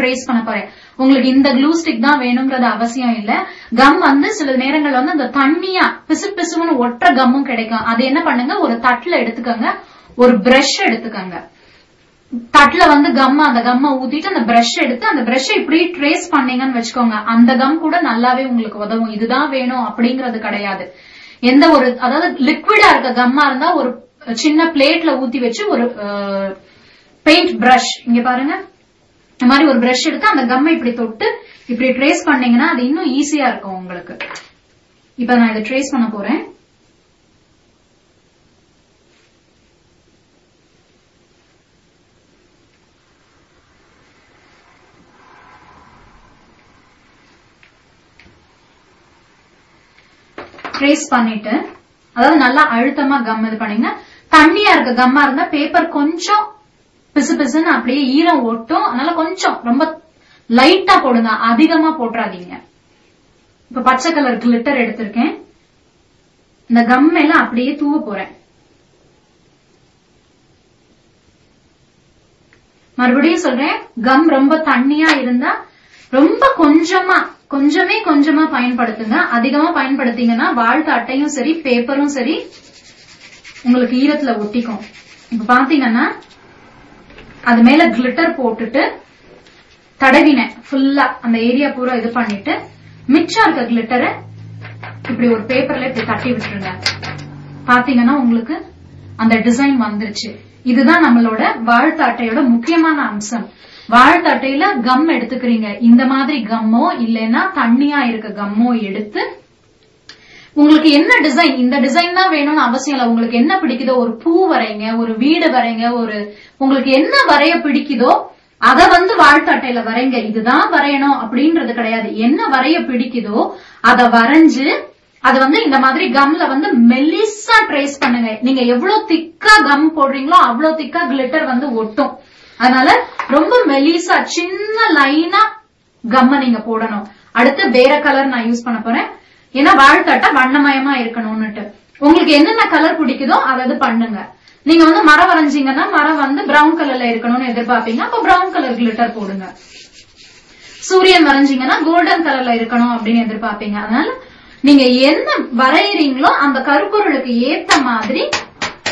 Trace பண்ண போறேன். உங்களுக்கு இந்த க்ளூ ஸ்டிக் தான் வேணும்ன்றது அவசியம் இல்ல. கம் வந்து சில நேரங்கள் வந்து அந்த தண்ணியா பிசு பிசுன்னு ஒற்ற கம்மும் கிடைக்கும். அது என்ன பண்ணுங்க, ஒரு தட்டுல எடுத்துக்கோங்க, ஒரு பிரஷ் எடுத்துக்கோங்க. தட்டுல வந்து அந்த கம்மை ஊத்திட்டு அந்த பிரஷ் எடுத்து அந்த பிரஷ் இப்படி ட்ரேஸ் பண்ணீங்கன்னு வச்சுக்கோங்க, அந்த கம் கூட நல்லாவே உங்களுக்கு உதவும். இதுதான் வேணும் அப்படிங்கறது கிடையாது. எந்த ஒரு அதாவது லிக்விடா இருக்க கம்மா இருந்தா ஒரு சின்ன பிளேட்ல ஊத்தி வச்சு ஒரு பெயிண்ட் பிரஷ், இங்க பாருங்க இந்த மாதிரி ஒரு பிரஷ் எடுத்து அந்த கம்மை இப்படி தொட்டு இப்படி ட்ரேஸ் பண்ணீங்கன்னா அது இன்னும் ஈஸியா இருக்கும் உங்களுக்கு. இப்ப நான் இதை ட்ரேஸ் பண்ண போறேன். ட்ரேஸ் பண்ணிட்டு அதாவது நல்லா அழுத்தமா கம் இது பண்ணீங்கன்னா, தண்ணியா இருக்க கம்மா இருந்தா பேப்பர் கொஞ்சம் பிசு பிசுன்னு அப்படியே ஈரம் ஒட்டும். அதனால கொஞ்சம் ரொம்ப லைட்டா போடுங்க, அதிகமா போட்டுறாதீங்க. இப்ப பச்சை கலர் கிளிட்டர் எடுத்திருக்கேன், இந்த கம் எல்லாம் அப்படியே தூவ போறேன். மறுபடியும் சொல்றேன், கம் ரொம்ப தண்ணியா இருந்தா ரொம்ப கொஞ்சமா பயன்படுத்துங்க. அதிகமா பயன்படுத்தீங்கன்னா வாழ்த்து அட்டையும் சரி பேப்பரும் சரி உங்களுக்கு ஈரத்துல ஒட்டிக்கும். இப்ப பாத்தீங்கன்னா அது மேல கிளிட்டர் போட்டுட்டு தடவினேன் ஃபுல்லா, அந்த ஏரியா பூரா இது பண்ணிட்டு மிச்சம் இருக்க கிளிட்டரை இப்படி ஒரு பேப்பர்ல இப்படி தட்டி விட்டுருங்க. பாத்தீங்கன்னா உங்களுக்கு அந்த டிசைன் வந்துருச்சு. இதுதான் நம்மளோட வாழ்த்து அட்டையோட முக்கியமான அம்சம். வாழ்த்து அட்டையில கம் எடுத்துக்கிறீங்க, இந்த மாதிரி கம்மோ இல்லைன்னா தண்ணியா இருக்க கம்மோ எடுத்து உங்களுக்கு என்ன டிசைன், இந்த டிசைன் தான் வேணும்னு அவசியம் இல்ல. உங்களுக்கு என்ன பிடிக்குதோ, ஒரு பூ வரைங்க, ஒரு வீடு வரைங்க, உங்களுக்கு என்ன வரைய பிடிக்குதோ அத வந்து வாழ்த்து அட்டையில வரைங்க. இதுதான் வரையணும் அப்படின்றது கிடையாது. என்ன வரைய பிடிக்குதோ அத வரைஞ்சு அது வந்து இந்த மாதிரி கம்ல வந்து மெல்லிசா ட்ரேஸ் பண்ணுங்க. நீங்க எவ்வளவு திக்கா கம் போடுறீங்களோ அவ்வளவு திக்கா கிளிட்டர் வந்து ஒட்டும். அதனால ரொம்ப மெலிசா சின்ன லைனா கம்ம நீங்க போடணும். அடுத்து வேற கலர் நான் யூஸ் பண்ண போறேன், ஏன்னா வாழ்த்தட்டை வண்ணமயமா இருக்கணும்னுட்டு. உங்களுக்கு என்னென்ன கலர் பிடிக்குதோ அதை பண்ணுங்க. நீங்க வந்து மரம் வரைஞ்சீங்கன்னா மரம் வந்து பிரவுன் கலர்ல இருக்கணும்னு எதிர்பார்ப்பீங்க, அப்ப பிரவுன் கலர் கிளிட்டர் போடுங்க. சூரியன் வரைஞ்சீங்கன்னா கோல்டன் கலர்ல இருக்கணும் அப்படின்னு எதிர்பார்ப்பீங்க. அதனால நீங்க என்ன வரையறீங்களோ அந்த கருப்பொருளுக்கு ஏத்த மாதிரி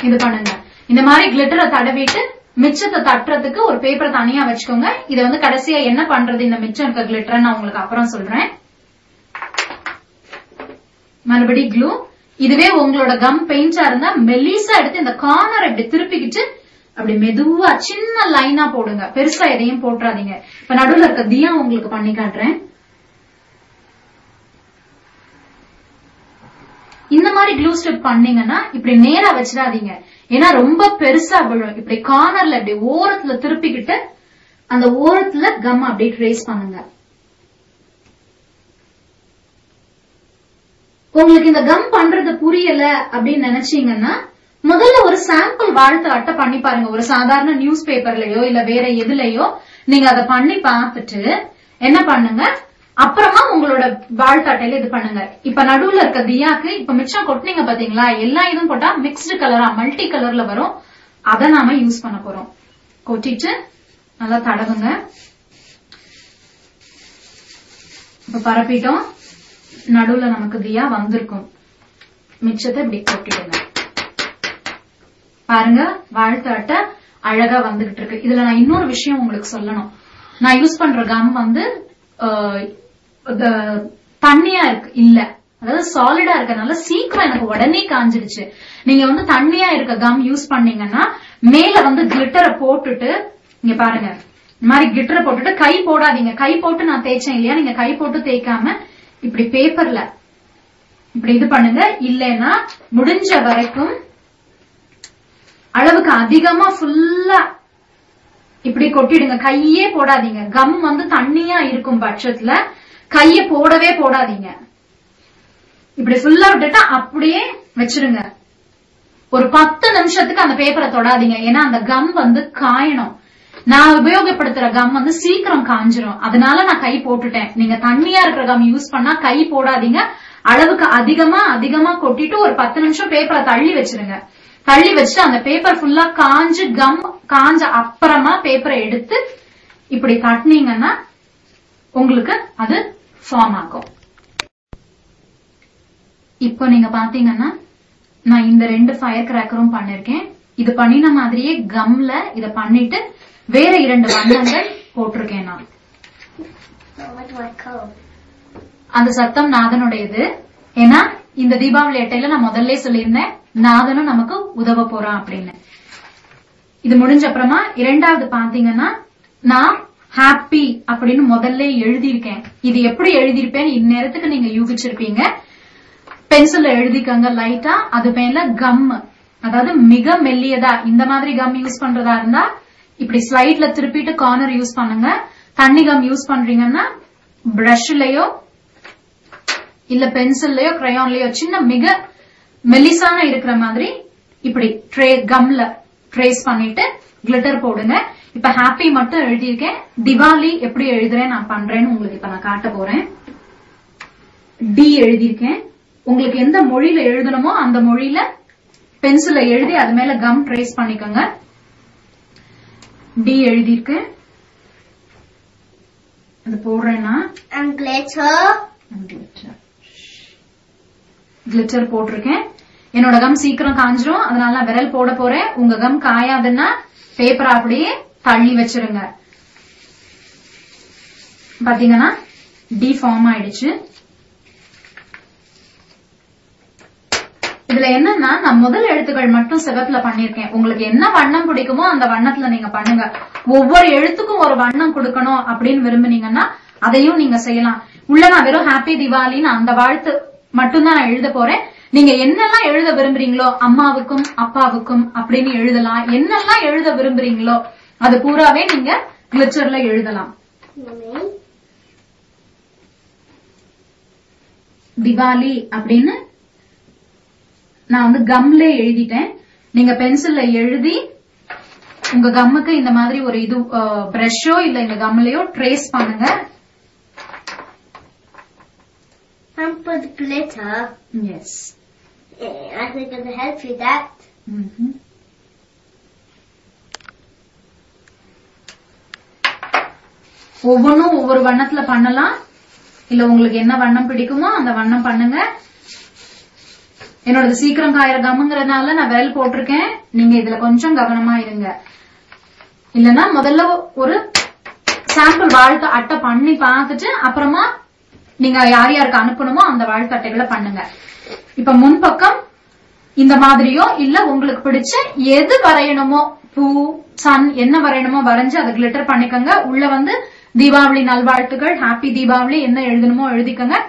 இது பண்ணுங்க. இந்த மாதிரி கிளிட்டரை தடவிட்டு மிச்சத்தை தட்டுறதுக்கு ஒரு பேப்பர் தனியா வச்சுக்கோங்க. இதை வந்து கடைசியா என்ன பண்றது இந்த மிச்சம் இருக்க கிளிட்டர் நான் உங்களுக்கு அப்புறம் சொல்றேன். மறுபடி க்ளூ. இதுவே உங்களோட கம் பெயிண்டா இருந்தா மெலிசா எடுத்து இந்த கார்னர் இப்படி திருப்பிக்கிட்டு அப்படி மெதுவா சின்ன லைனா போடுங்க, பெருசா எதையும் போட்டுறாதீங்க. இப்ப நடுவில் இருக்க தியா உங்களுக்கு பண்ணி காட்டுறேன். இந்த மாதிரி க்ளூ ஸ்டிப் பண்ணீங்கன்னா இப்படி நேரா வச்சிடாதீங்க, ஏன்னா ரொம்ப பெருசா விழும். இப்படி கார்னர்ல இப்படி ஓரத்துல திருப்பிக்கிட்டு அந்த ஓரத்துல கம் அப்படியே ட்ரேஸ் பண்ணுங்க. உங்களுக்கு இந்த கம் பண்றது புரியல அப்படின்னு நினைச்சீங்கன்னா முதல்ல ஒரு சாம்பிள் வாழ்த்து அட்டை பண்ணி பாருங்க. ஒரு சாதாரண நியூஸ் பேப்பர்லயோ இல்ல வேற எதுலயோ நீங்க அதை பண்ணி பார்த்துட்டு என்ன பண்ணுங்க, அப்புறமா உங்களோட வாழ்த்து அட்டையில இது பண்ணுங்க. இப்ப நடுவுல இருக்க தியாக்கு இப்ப மிச்சம் கொட்டினீங்க பாத்தீங்களா, எல்லா இதுவும் போட்டா மிக்ஸ்டு கலரா மல்டி கலர்ல வரும். அதை நாம யூஸ் பண்ண போறோம். கொட்டிட்டு நல்லா தடவுங்க. இப்ப பரப்பிட்டோம், நடுவுல நமக்கு தியா வந்திருக்கும். மிச்சத்தை இப்படி கொட்டிடுங்க. பாருங்க வாழ்த்து அட்டை அழகா வந்துகிட்டு இருக்கு. இதுல நான் இன்னொரு விஷயம் உங்களுக்கு சொல்லணும். நான் யூஸ் பண்ற கம் வந்து தண்ணியா இருக்கு இல்ல, அதாவது சாலிடா இருக்கனால சீக்கிரம் எனக்கு உடனே காஞ்சிடுச்சு. நீங்க வந்து தண்ணியா இருக்க கம் யூஸ் பண்ணீங்கன்னா மேல வந்து கிளிட்டரை போட்டுட்டு இங்க பாருங்க இந்த மாதிரி கிளிட்டரை போட்டுட்டு கை போடாதீங்க. கை போட்டு நான் தேய்ச்சேன் இல்லையா, நீங்க கை போட்டு தேய்க்காம இப்படி பேப்பர்ல இப்படி இது பண்ணுங்க. இல்லைன்னா முடிஞ்ச வரைக்கும் அளவுக்கு அதிகமா ஃபுல்லா இப்படி கொட்டிடுங்க. கையே போடாதீங்க. கம் வந்து தண்ணியா இருக்கும் பட்சத்துல கைய போடவே போடாதீங்க. இப்படி ஃபுல்லா விட்டுட்டா அப்படியே வச்சிருங்க. ஒரு 10 நிமிஷத்துக்கு அந்த பேப்பரை தொடாதீங்க, ஏன்னா அந்த கம் வந்து காயணும். நான் உபயோகப்படுத்துற கம் வந்து சீக்கிரம் காஞ்சிரும், அதனால நான் கை போட்டுட்டேன். நீங்க தண்ணியா இருக்கிற கம் யூஸ் பண்ணா கை போடாதீங்க. அளவுக்கு அதிகமா கொட்டிட்டு ஒரு 10 நிமிஷம் பேப்பரை தள்ளி வச்சிருங்க. தள்ளி வச்சுட்டு அந்த பேப்பர் ஃபுல்லா காஞ்சு கம் காஞ்ச அப்புறமா பேப்பரை எடுத்து இப்படி தட்டினீங்கன்னா உங்களுக்கு அது ஃபார்ம் ஆகும். இப்போ நீங்க பாத்தீங்கன்னா நான் இந்த 2 ஃபயர் கிராக்கரும் பண்ணிருக்கேன். இது பண்ணின மாதிரியே கம்ல இத பண்ணிட்டு வேற 2 வண்ணங்கள் போட்டிருக்கேன் நான். அந்த சத்தம் நாதனுடையது. ஏன்னா இந்த தீபாவளி அட்டையில நான் முதல்ல சொல்லியிருந்தேன் நாதனும் நமக்கு உதவ போறான் அப்படின்னு. இது முடிஞ்ச அப்புறமா இரண்டாவது பாத்தீங்கன்னா நான் ஹாப்பி அப்படின்னு முதல்ல எழுதியிருக்கேன். இது எப்படி எழுதியிருப்பேன்னு இந்நேரத்துக்கு நீங்க யூகிச்சிருப்பீங்க. பென்சில்ல எழுதிக்கங்க லைட்டா. அது மேல கம், அதாவது மிக மெல்லியதா இந்த மாதிரி கம் யூஸ் பண்றதா இருந்தா இப்படி ஸ்லைட்ல திருப்பிட்டு கார்னர் யூஸ் பண்ணுங்க. தண்ணி கம் யூஸ் பண்றீங்கன்னா பிரஷ்லயோ இல்ல பென்சில்லயோ கிரையான்லயோ சின்ன மிக மெல்லிசான இருக்கிற மாதிரி இப்படி கம்ல ட்ரேஸ் பண்ணிட்டு கிளிட்டர் போடுங்க. இப்ப ஹாப்பி மட்டும் எழுதியிருக்கேன். திவாலி எப்படி எழுதுறேன் நான் பண்றேன்னு உங்களுக்கு இப்ப நான் காட்ட போறேன். டி எழுதியிருக்கேன். உங்களுக்கு எந்த மொழியில எழுதணுமோ அந்த மொழியில பென்சில எழுதி அது மேல கம் ட்ரேஸ் பண்ணிக்கோங்க. டி எழுதியிருக்கேன். அது போடுறேன்னா கிளிட்டர் போட்டிருக்கேன். என்னோட கம் சீக்கிரம் காஞ்சிரும், அதனால நான் விரல் போட போறேன். உங்க கம் காயாதுன்னா பேப்பர் அப்படியே தள்ளி வச்சிருங்க. பாத்தீங்கன்னா டி ஃபார்ம் ஆயிடுச்சு. இதுல என்னன்னா நான் முதல் எழுத்துக்கள் மட்டும் சிவத்துல பண்ணிருக்கேன். உங்களுக்கு என்ன வண்ணம் பிடிக்குமோ அந்த வண்ணத்துல நீங்க பண்ணுங்க. ஒவ்வொரு எழுத்துக்கும் ஒரு வண்ணம் கொடுக்கணும் அப்படின்னு விரும்புனீங்கன்னா அதையும் நீங்க செய்யலாம். உள்ள நான் வெறும் ஹாப்பி திவாலின்னு அந்த வாழ்த்து மட்டும்தான் நான் எழுத போறேன். நீங்க என்னெல்லாம் எழுத விரும்புறீங்களோ அம்மாவுக்கும் அப்பாவுக்கும் அப்படின்னு எழுதலாம். என்னெல்லாம் எழுத விரும்புறீங்களோ அது பூராவே நீங்க கிளிட்டர்ல எழுதலாம். திவாலி அப்படின்னு நான் வந்து கம்ல எழுதிட்டேன். நீங்க பென்சில்ல எழுதி உங்க கம்முக்கு இந்த மாதிரி ஒரு இது பிரஷோ இல்ல இந்த கம்லயோ ட்ரேஸ் பண்ணுங்க. Put glitter. Yes. I think it'll help you that. ஒவ்வொன்னும் ஒவ்வொரு வண்ணத்துல பண்ணலாம். இல்ல உங்களுக்கு என்ன வண்ணம் பிடிக்குமோ அந்த வண்ணம் பண்ணுங்க. என்னோட சீக்கிரம் காயிற கம்முங்கிறதுனால நான் விரல் போட்டிருக்கேன். நீங்க இதுல கொஞ்சம் கவனமா இருங்க. இல்லன்னா முதல்ல ஒரு சாம்பிள் வாழ்த்து அட்டை பண்ணி பார்த்துட்டு அப்புறமா நீங்க யார் யாருக்கு அனுப்பணுமோ அந்த வாழ்த்து அட்டைகளை பண்ணுங்க. இப்ப முன்பக்கம் இந்த மாதிரியோ இல்ல உங்களுக்கு பிடிச்ச எது வரையணுமோ பூ சன் என்ன வரையணுமோ வரைஞ்சு அதை கிளிட்டர் பண்ணிக்கோங்க. உள்ள வந்து தீபாவளி நல்வாழ்த்துக்கள், ஹாப்பி தீபாவளி என்ன எழுதணுமோ எழுதிக்கோங்க.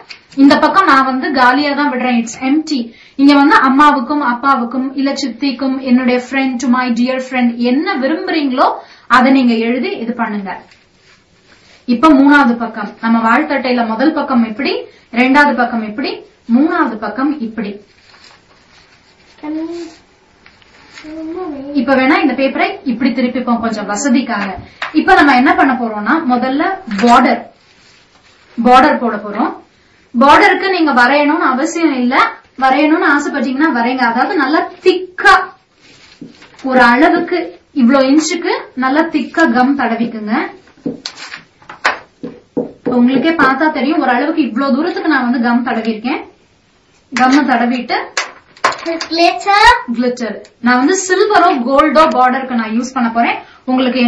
இந்த பக்கம் நான் வந்து காலியா தான் விடுறேன். It's empty. இங்க வந்து அம்மாவுக்கும் அப்பாவுக்கும் இல்ல சித்திக்கும் என்னுடைய friend to my dear friend என்ன விரும்புறீங்களோ அதை நீங்க எழுதி இது பண்ணுங்க. இப்ப மூணாவது பக்கம் நம்ம வாழ்த்தட்டையில முதல் பக்கம் இப்படி, இரண்டாவது பக்கம் இப்படி, மூணாவது பக்கம் இப்படி. இப்ப வேணா இந்த பேப்பரை இப்படி திருப்பிப்போம் கொஞ்சம் வசதிக்காக. இப்ப நம்ம என்ன பண்ண போறோம்னா முதல்ல பார்டர் போட போறோம். பார்டருக்கு நீங்க வரையணும்னு அவசியம் இல்ல. வரையணும்னு ஆசைப்பட்டீங்கன்னா வரைங்க. அதாவது நல்லா திக்கா ஒரு அளவுக்கு இவ்வளவு இன்ச்சுக்கு நல்லா திக்கா கம் தடவிக்குங்க. உங்களுக்கே பார்த்தா தெரியும் ஒரு அளவுக்கு இவ்வளவு தூரத்துக்கு நான் வந்து கம் தடவி இருக்கேன். கம் தடவிட்டு கிளிட்டர் நான் வந்து சில்வரோ கோல்டோ பார்டருக்கு நான் யூஸ் பண்ண போறேன். உங்களுக்கு